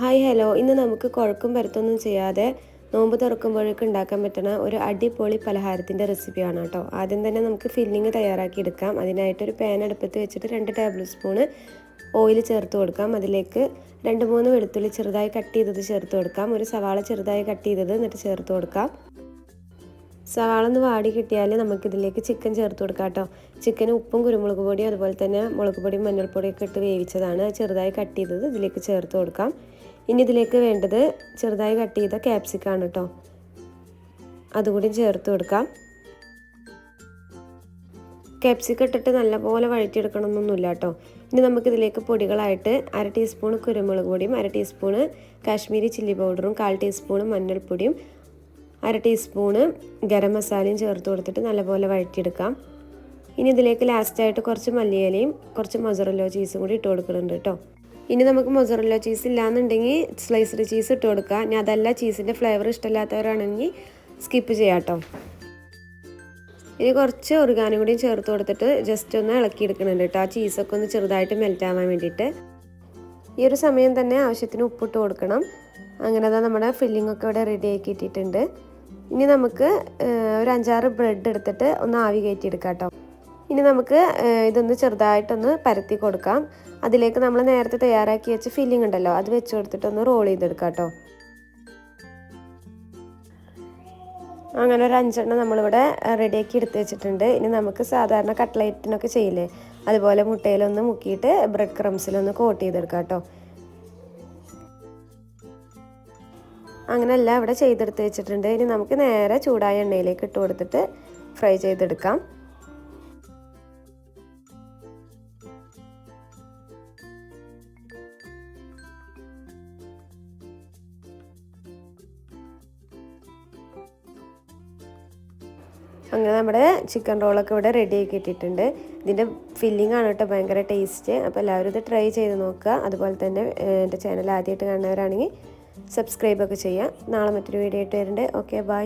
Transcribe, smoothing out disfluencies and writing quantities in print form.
Hi hello, ഇന്ന് നമുക്ക് കുഴക്കും പരത്തൊന്നും ചെയ്യാതെ നോമ്പ് തുറക്കുമ്പോഴേക്ക് ഉണ്ടാക്കാൻ പറ്റുന്ന ഒരു അടിപൊളി പലഹാരത്തിൻ്റെ റെസിപ്പിയാണ് കേട്ടോ. ആദ്യം തന്നെ നമുക്ക് ഫില്ലിങ് തയ്യാറാക്കി എടുക്കാം. അതിനായിട്ടൊരു പാൻ അടുപ്പത്ത് വെച്ചിട്ട് 2 ടേബിൾ സ്പൂണ് ഓയിൽ ചേർത്ത് കൊടുക്കാം. അതിലേക്ക് 2-3 വെളുത്തുള്ളി ചെറുതായി കട്ട് ചെയ്തത് ചേർത്ത് കൊടുക്കാം. ഒരു സവാള ചെറുതായി കട്ട് ചെയ്തത് എന്നിട്ട് ചേർത്ത് കൊടുക്കാം. സവാള ഒന്ന് വാടി കിട്ടിയാൽ നമുക്കിതിലേക്ക് ചിക്കൻ ചേർത്ത് കൊടുക്കാം കേട്ടോ. ചിക്കന് ഉപ്പും കുരുമുളക് പൊടിയും അതുപോലെ തന്നെ മുളക് പൊടിയും മഞ്ഞൾപ്പൊടിയൊക്കെ ഇട്ട് വേവിച്ചതാണ്. ചെറുതായി കട്ട് ചെയ്തത് ഇതിലേക്ക് ചേർത്ത് കൊടുക്കാം. ഇനി ഇതിലേക്ക് വേണ്ടത് ചെറുതായി കട്ട് ചെയ്ത ക്യാപ്സിക്കാണ് കേട്ടോ. അതുകൂടി ചേർത്ത് കൊടുക്കാം. ക്യാപ്സിക്കം ഇട്ടിട്ട് നല്ലപോലെ വഴറ്റിയെടുക്കണമെന്നൊന്നുമില്ല കേട്ടോ. ഇനി നമുക്കിതിലേക്ക് പൊടികളായിട്ട് 1/2 ടീസ്പൂൺ കുരുമുളക് പൊടിയും 1/2 ടീസ്പൂണ് കാശ്മീരി ചില്ലി പൗഡറും 1/4 ടീസ്പൂൺ മഞ്ഞൾപ്പൊടിയും 1/2 ടീസ്പൂണ് ഗരം മസാലയും ചേർത്ത് കൊടുത്തിട്ട് നല്ലപോലെ വഴറ്റിയെടുക്കാം. ഇനി ഇതിലേക്ക് ലാസ്റ്റായിട്ട് കുറച്ച് മല്ലിയിലയും കുറച്ച് മൊസറല്ല ചീസും കൂടി ഇട്ട് കൊടുക്കുന്നുണ്ട് കേട്ടോ. ഇനി നമുക്ക് മൊസറല്ല ചീസ് ഇല്ലാന്നുണ്ടെങ്കിൽ സ്ലൈസ്ഡ് ചീസ് ഇട്ട് കൊടുക്കാം. ഇനി അതല്ല ചീസിൻ്റെ ഫ്ലേവർ ഇഷ്ടമില്ലാത്തവരാണെങ്കിൽ സ്കിപ്പ് ചെയ്യാം കേട്ടോ. ഇനി കുറച്ച് ഒറിഗാനോ കൂടി ചേർത്ത് കൊടുത്തിട്ട് ജസ്റ്റ് ഒന്ന് ഇളക്കിയെടുക്കുന്നുണ്ട് കേട്ടോ. ആ ചീസൊക്കെ ഒന്ന് ചെറുതായിട്ട് മെൽറ്റ് ആവാൻ വേണ്ടിയിട്ട്. ഈ ഒരു സമയം തന്നെ ആവശ്യത്തിന് ഉപ്പിട്ട് കൊടുക്കണം. അങ്ങനെ തന്നെ നമ്മുടെ ഫില്ലിംഗ് ഒക്കെ ഇവിടെ റെഡി ആക്കി ഇട്ടിട്ടുണ്ട്. ഇനി നമുക്ക് ഒരു 5-6 ബ്രെഡ് എടുത്തിട്ട് ഒന്ന് ആവി കയറ്റിയെടുക്കാം കേട്ടോ. ഇനി നമുക്ക് ഇതൊന്ന് ചെറുതായിട്ടൊന്ന് പരത്തി കൊടുക്കാം. അതിലേക്ക് നമ്മൾ നേരത്തെ തയ്യാറാക്കി വെച്ച ഫില്ലിംഗ് ഉണ്ടല്ലോ, അത് വെച്ച് കൊടുത്തിട്ടൊന്ന് റോൾ ചെയ്തെടുക്കാം കേട്ടോ. അങ്ങനെ ഒരു 5 എണ്ണം നമ്മളിവിടെ റെഡിയാക്കി എടുത്ത് വെച്ചിട്ടുണ്ട്. ഇനി നമുക്ക് സാധാരണ കട്ട്ലൈറ്റിനൊക്കെ ചെയ്യില്ലേ, അതുപോലെ മുട്ടയിലൊന്ന് മുക്കിയിട്ട് ബ്രെഡ് ക്രംസിലൊന്ന് കോട്ട് ചെയ്തെടുക്കാം കേട്ടോ. അങ്ങനെ എല്ലാം ഇവിടെ ചെയ്തെടുത്ത് വെച്ചിട്ടുണ്ട്. ഇനി നമുക്ക് നേരെ ചൂടായ എണ്ണയിലേക്ക് ഇട്ട് കൊടുത്തിട്ട് ഫ്രൈ ചെയ്തെടുക്കാം. അങ്ങനെ നമ്മുടെ ചിക്കൻ റോളൊക്കെ ഇവിടെ റെഡി ആക്കി ഇട്ടിട്ടുണ്ട്. ഇതിൻ്റെ ഫില്ലിംഗ് ആണ് കേട്ടോ ഭയങ്കര ടേസ്റ്റ്. അപ്പോൾ എല്ലാവരും ഇത് ട്രൈ ചെയ്ത് നോക്കുക. അതുപോലെ തന്നെ എൻ്റെ ചാനൽ ആദ്യമായിട്ട് കാണുന്നവരാണെങ്കിൽ സബ്സ്ക്രൈബൊക്കെ ചെയ്യുക. നാളെ മറ്റൊരു വീഡിയോ ആയിട്ട് വരുന്നുണ്ട്. Okay, by.